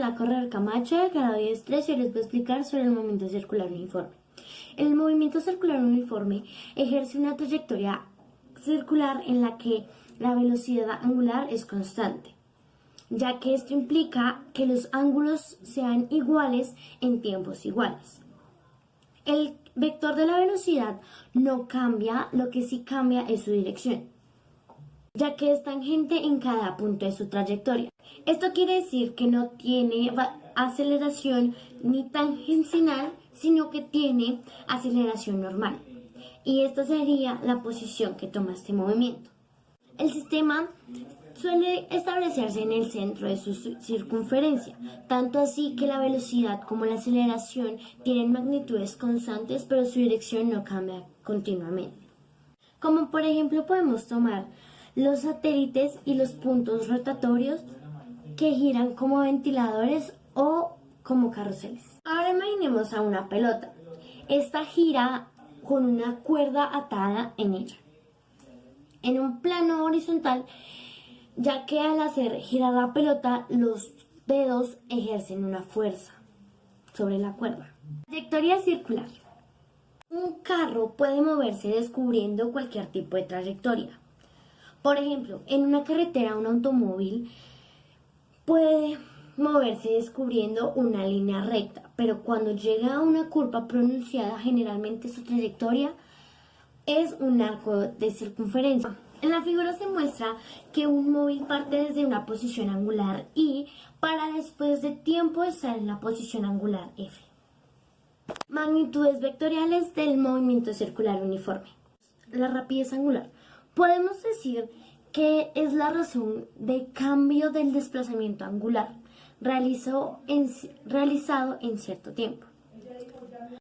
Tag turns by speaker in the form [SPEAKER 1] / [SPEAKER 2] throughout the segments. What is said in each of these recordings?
[SPEAKER 1] Diana Correr Camacho, del grado 10-3, y les voy a explicar sobre el movimiento circular uniforme. El movimiento circular uniforme ejerce una trayectoria circular en la que la velocidad angular es constante, ya que esto implica que los ángulos sean iguales en tiempos iguales. El vector de la velocidad no cambia, lo que sí cambia es su dirección, ya que es tangente en cada punto de su trayectoria. Esto quiere decir que no tiene aceleración ni tangencial, sino que tiene aceleración normal. Y esta sería la posición que toma este movimiento. El sistema suele establecerse en el centro de su circunferencia, tanto así que la velocidad como la aceleración tienen magnitudes constantes, pero su dirección no cambia continuamente. Como por ejemplo podemos tomar los satélites y los puntos rotatorios que giran como ventiladores o como carruseles. Ahora imaginemos a una pelota. Esta gira con una cuerda atada en ella, en un plano horizontal, ya que al hacer girar la pelota, los dedos ejercen una fuerza sobre la cuerda. Trayectoria circular. Un carro puede moverse descubriendo cualquier tipo de trayectoria. Por ejemplo, en una carretera un automóvil puede moverse descubriendo una línea recta, pero cuando llega a una curva pronunciada, generalmente su trayectoria es un arco de circunferencia. En la figura se muestra que un móvil parte desde una posición angular I para después de tiempo estar en la posición angular F. Magnitudes vectoriales del movimiento circular uniforme. La rapidez angular. Podemos decir que es la razón de cambio del desplazamiento angular realizado en cierto tiempo.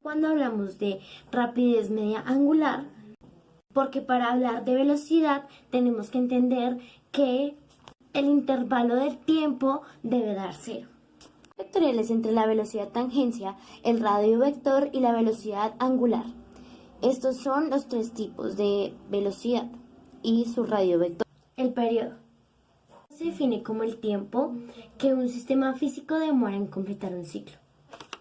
[SPEAKER 1] Cuando hablamos de rapidez media angular, porque para hablar de velocidad tenemos que entender que el intervalo del tiempo debe dar cero. Vectoriales entre la velocidad tangencia, el radio vector y la velocidad angular. Estos son los tres tipos de velocidad y su radio vector. El periodo se define como el tiempo que un sistema físico demora en completar un ciclo.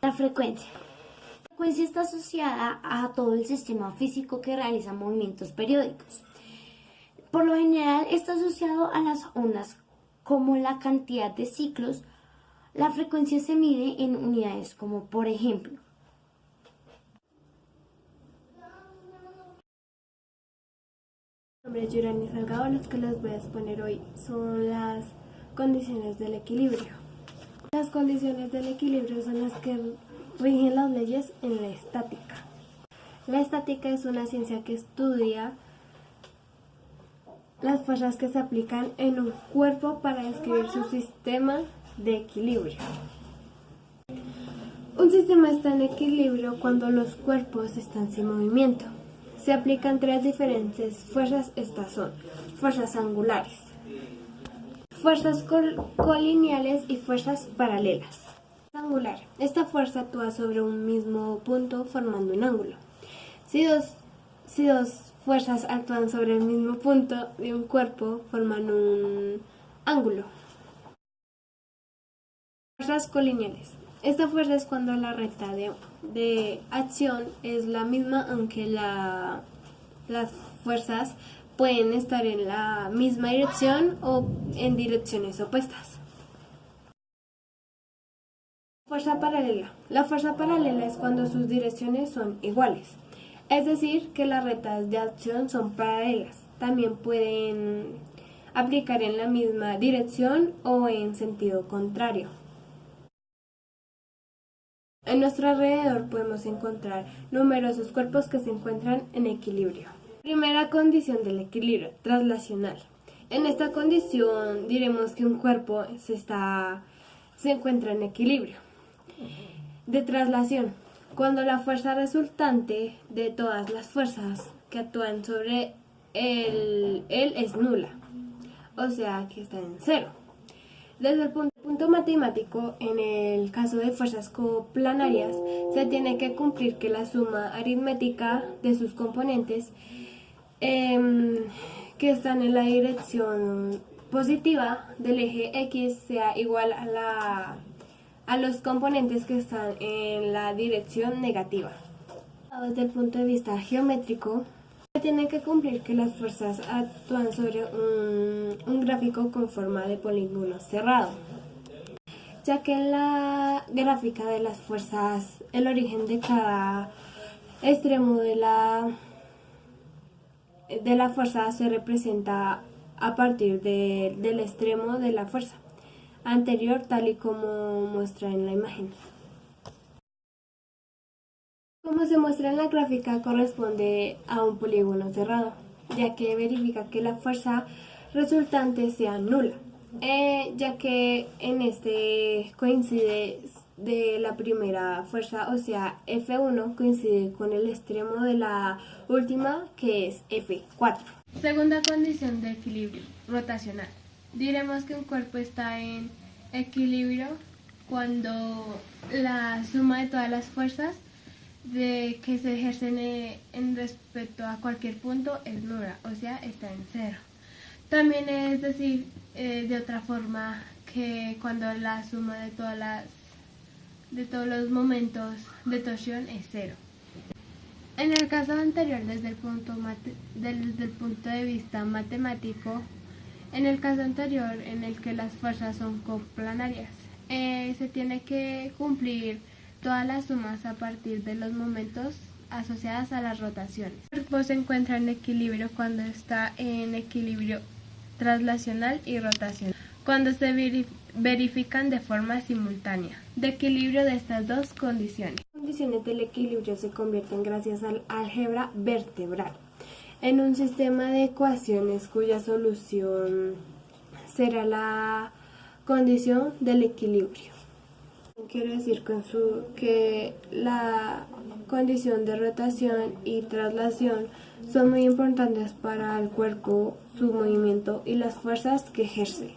[SPEAKER 1] La frecuencia. La frecuencia está asociada a todo el sistema físico que realiza movimientos periódicos. Por lo general está asociado a las ondas como la cantidad de ciclos. La frecuencia se mide en unidades como por ejemplo
[SPEAKER 2] Mi nombre es Yurani Salgado. Los que les voy a exponer hoy son las condiciones del equilibrio. Las condiciones del equilibrio son las que rigen las leyes en la estática. La estática es una ciencia que estudia las fuerzas que se aplican en un cuerpo para describir su sistema de equilibrio. Un sistema está en equilibrio cuando los cuerpos están sin movimiento. Se aplican tres diferentes fuerzas. Estas son fuerzas angulares, fuerzas colineales y fuerzas paralelas. Angular. Esta fuerza actúa sobre un mismo punto formando un ángulo. Si dos fuerzas actúan sobre el mismo punto de un cuerpo, forman un ángulo. Fuerzas colineales. Esta fuerza es cuando la recta de acción es la misma, aunque las fuerzas pueden estar en la misma dirección o en direcciones opuestas. Fuerza paralela. La fuerza paralela es cuando sus direcciones son iguales, es decir, que las rectas de acción son paralelas. También pueden aplicar en la misma dirección o en sentido contrario. En nuestro alrededor podemos encontrar numerosos cuerpos que se encuentran en equilibrio. Primera condición del equilibrio, traslacional. En esta condición diremos que un cuerpo se encuentra en equilibrio. De traslación, cuando la fuerza resultante de todas las fuerzas que actúan sobre él es nula, o sea que está en cero. Desde el punto matemático, en el caso de fuerzas coplanarias, se tiene que cumplir que la suma aritmética de sus componentes que están en la dirección positiva del eje X sea igual a a los componentes que están en la dirección negativa. Desde el punto de vista geométrico, se tiene que cumplir que las fuerzas actúan sobre un gráfico con forma de polígono cerrado, ya que en la gráfica de las fuerzas el origen de cada extremo de la fuerza se representa a partir del extremo de la fuerza anterior, tal y como muestra en la imagen. Como se muestra en la gráfica, corresponde a un polígono cerrado, ya que verifica que la fuerza resultante sea nula, ya que en este coincide de la primera fuerza, o sea, F1 coincide con el extremo de la última, que es F4. Segunda condición de equilibrio rotacional. Diremos que un cuerpo está en equilibrio cuando la suma de todas las fuerzas que se ejercen en respecto a cualquier punto es nula, o sea, está en cero. También es decir, de otra forma, que cuando la suma de todos los momentos de torsión es cero. En el caso anterior, desde el punto de vista matemático, en el caso anterior en el que las fuerzas son coplanarias, se tiene que cumplir todas las sumas a partir de los momentos asociadas a las rotaciones. El cuerpo se encuentra en equilibrio cuando está en equilibrio traslacional y rotacional, cuando se verifican de forma simultánea de equilibrio de estas dos condiciones. Las condiciones del equilibrio se convierten, gracias al álgebra vertebral, en un sistema de ecuaciones cuya solución será la condición del equilibrio. Quiere decir que la condición de rotación y traslación son muy importantes para el cuerpo, su movimiento y las fuerzas que ejerce.